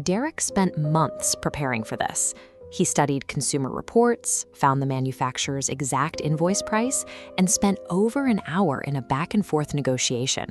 Derek spent months preparing for this. He studied consumer reports, found the manufacturer's exact invoice price, and spent over an hour in a back-and-forth negotiation.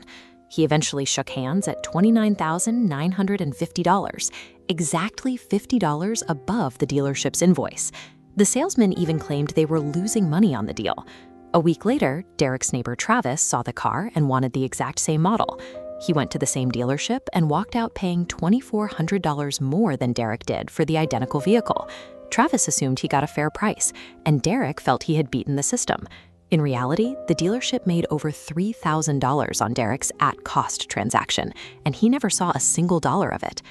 He eventually shook hands at $29,950, exactly $50 above the dealership's invoice. The salesman even claimed they were losing money on the deal. A week later, Derek's neighbor Travis saw the car and wanted the exact same model. He went to the same dealership and walked out paying $2,400 more than Derek did for the identical vehicle. Travis assumed he got a fair price, and Derek felt he had beaten the system. In reality, the dealership made over $3,000 on Derek's at-cost transaction, and he never saw a single dollar of it.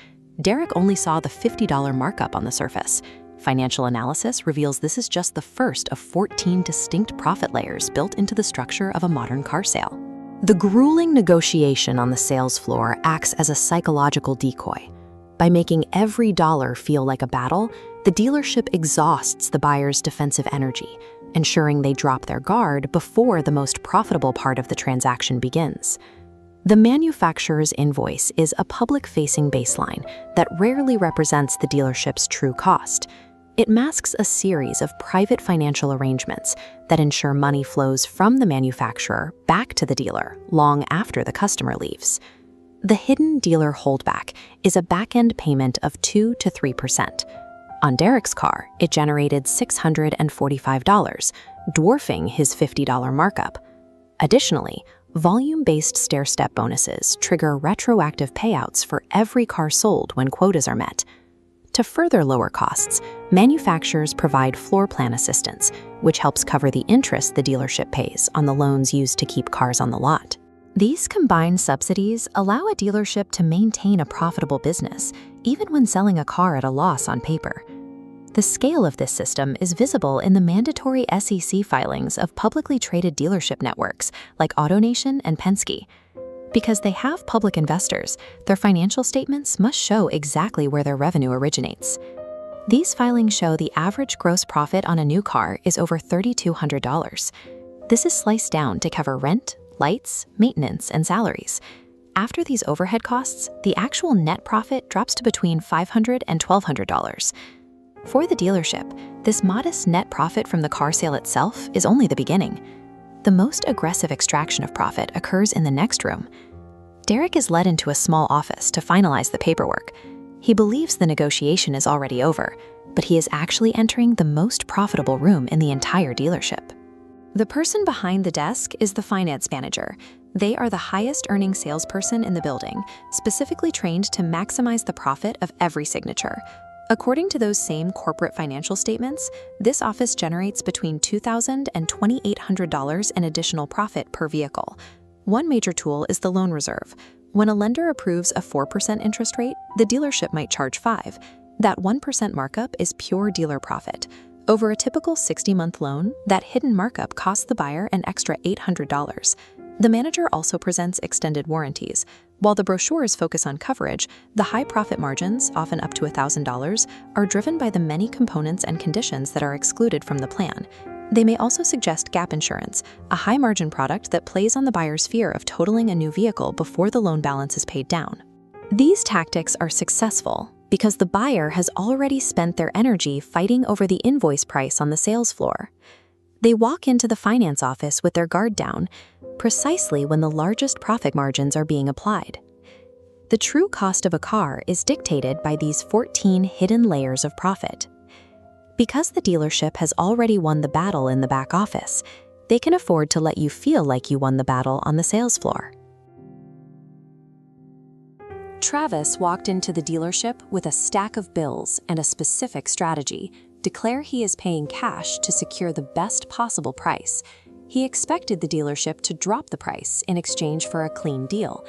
Derek only saw the $50 markup on the surface. Financial analysis reveals this is just the first of 14 distinct profit layers built into the structure of a modern car sale. The grueling negotiation on the sales floor acts as a psychological decoy. By making every dollar feel like a battle, the dealership exhausts the buyer's defensive energy, ensuring they drop their guard before the most profitable part of the transaction begins. The manufacturer's invoice is a public-facing baseline that rarely represents the dealership's true cost. It masks a series of private financial arrangements that ensure money flows from the manufacturer back to the dealer long after the customer leaves. The hidden dealer holdback is a back-end payment of 2 to 3%. On Derek's car, it generated $645, dwarfing his $50 markup. Additionally, volume-based stair-step bonuses trigger retroactive payouts for every car sold when quotas are met. To further lower costs, manufacturers provide floor plan assistance, which helps cover the interest the dealership pays on the loans used to keep cars on the lot. These combined subsidies allow a dealership to maintain a profitable business, even when selling a car at a loss on paper. The scale of this system is visible in the mandatory SEC filings of publicly traded dealership networks like AutoNation and Penske. Because they have public investors, their financial statements must show exactly where their revenue originates. These filings show the average gross profit on a new car is over $3,200. This is sliced down to cover rent, lights, maintenance, and salaries. After these overhead costs, the actual net profit drops to between $500 and $1,200. For the dealership, this modest net profit from the car sale itself is only the beginning. The most aggressive extraction of profit occurs in the next room. Derek is led into a small office to finalize the paperwork. He believes the negotiation is already over, but he is actually entering the most profitable room in the entire dealership. The person behind the desk is the finance manager. They are the highest earning salesperson in the building, specifically trained to maximize the profit of every signature. According to those same corporate financial statements, this office generates between $2,000 and $2,800 in additional profit per vehicle. One major tool is the loan reserve. When a lender approves a 4% interest rate, the dealership might charge 5%. That 1% markup is pure dealer profit. Over a typical 60-month loan, that hidden markup costs the buyer an extra $800. The manager also presents extended warranties. While the brochures focus on coverage, the high profit margins, often up to $1,000, are driven by the many components and conditions that are excluded from the plan. They may also suggest gap insurance, a high-margin product that plays on the buyer's fear of totaling a new vehicle before the loan balance is paid down. These tactics are successful because the buyer has already spent their energy fighting over the invoice price on the sales floor. They walk into the finance office with their guard down, precisely when the largest profit margins are being applied. The true cost of a car is dictated by these 14 hidden layers of profit. Because the dealership has already won the battle in the back office, they can afford to let you feel like you won the battle on the sales floor. Travis walked into the dealership with a stack of bills and a specific strategy: declare he is paying cash to secure the best possible price. He expected the dealership to drop the price in exchange for a clean deal.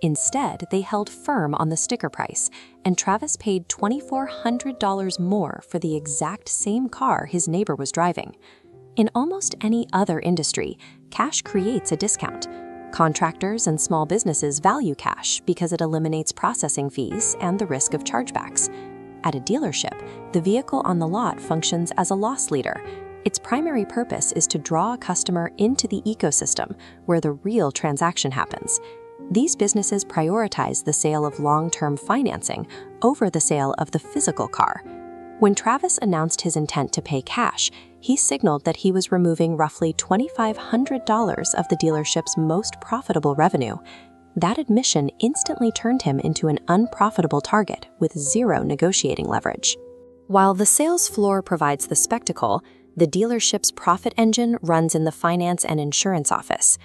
Instead, they held firm on the sticker price, and Travis paid $2,400 more for the exact same car his neighbor was driving. In almost any other industry, cash creates a discount. Contractors and small businesses value cash because it eliminates processing fees and the risk of chargebacks. At a dealership, the vehicle on the lot functions as a loss leader. Its primary purpose is to draw a customer into the ecosystem where the real transaction happens. These businesses prioritize the sale of long-term financing over the sale of the physical car. When Travis announced his intent to pay cash, he signaled that he was removing roughly $2,500 of the dealership's most profitable revenue. That admission instantly turned him into an unprofitable target with zero negotiating leverage. While the sales floor provides the spectacle, the dealership's profit engine runs in the finance and insurance office.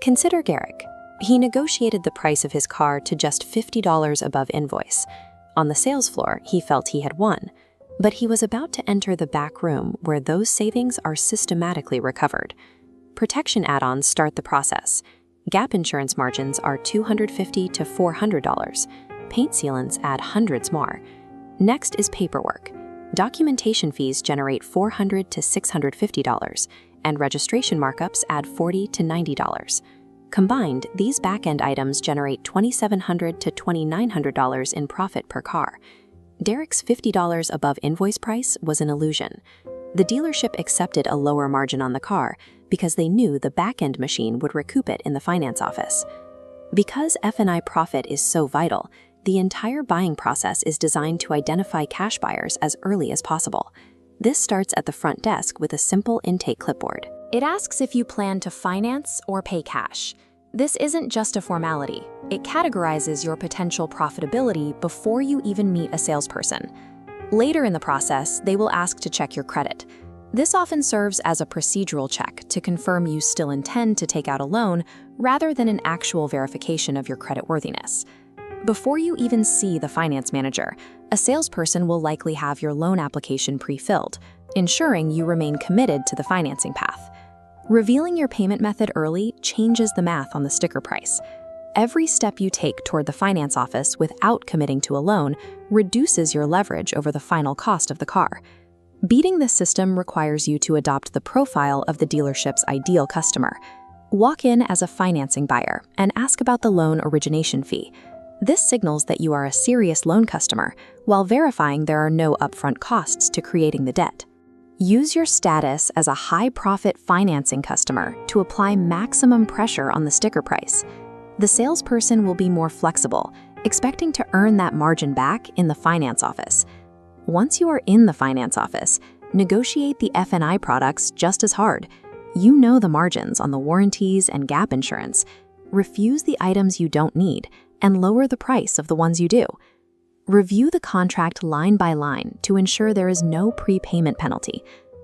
Consider Garrick. He negotiated the price of his car to just $50 above invoice. On the sales floor, he felt he had won. But he was about to enter the back room where those savings are systematically recovered. Protection add-ons start the process. Gap insurance margins are $250 to $400. Paint sealants add hundreds more. Next is paperwork. Documentation fees generate $400 to $650, and registration markups add $40 to $90. Combined, these back-end items generate $2,700 to $2,900 in profit per car. Derek's $50 above invoice price was an illusion. The dealership accepted a lower margin on the car because they knew the back-end machine would recoup it in the finance office. Because F&I profit is so vital, the entire buying process is designed to identify cash buyers as early as possible. This starts at the front desk with a simple intake clipboard. It asks if you plan to finance or pay cash. This isn't just a formality. It categorizes your potential profitability before you even meet a salesperson. Later in the process, they will ask to check your credit. This often serves as a procedural check to confirm you still intend to take out a loan rather than an actual verification of your creditworthiness. Before you even see the finance manager, a salesperson will likely have your loan application pre-filled, ensuring you remain committed to the financing path. Revealing your payment method early changes the math on the sticker price. Every step you take toward the finance office without committing to a loan reduces your leverage over the final cost of the car. Beating this system requires you to adopt the profile of the dealership's ideal customer. Walk in as a financing buyer and ask about the loan origination fee. This signals that you are a serious loan customer, while verifying there are no upfront costs to creating the debt. Use your status as a high-profit financing customer to apply maximum pressure on the sticker price. The salesperson will be more flexible, expecting to earn that margin back in the finance office. Once you are in the finance office, negotiate the F&I products just as hard. You know the margins on the warranties and gap insurance. Refuse the items you don't need and lower the price of the ones you do. Review the contract line by line to ensure there is no prepayment penalty.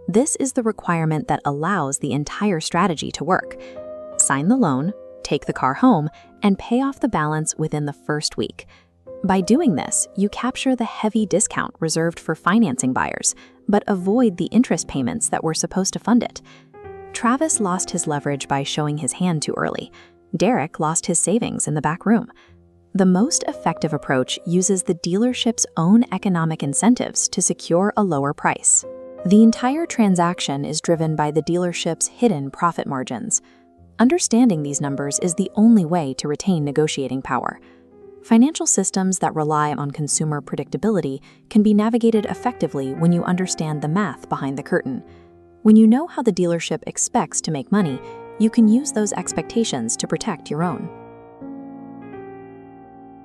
This is the requirement that allows the entire strategy to work. Sign the loan, take the car home, and pay off the balance within the first week. By doing this, you capture the heavy discount reserved for financing buyers, but avoid the interest payments that were supposed to fund it. Travis lost his leverage by showing his hand too early. Derek lost his savings in the back room. The most effective approach uses the dealership's own economic incentives to secure a lower price. The entire transaction is driven by the dealership's hidden profit margins. Understanding these numbers is the only way to retain negotiating power. Financial systems that rely on consumer predictability can be navigated effectively when you understand the math behind the curtain. When you know how the dealership expects to make money, you can use those expectations to protect your own.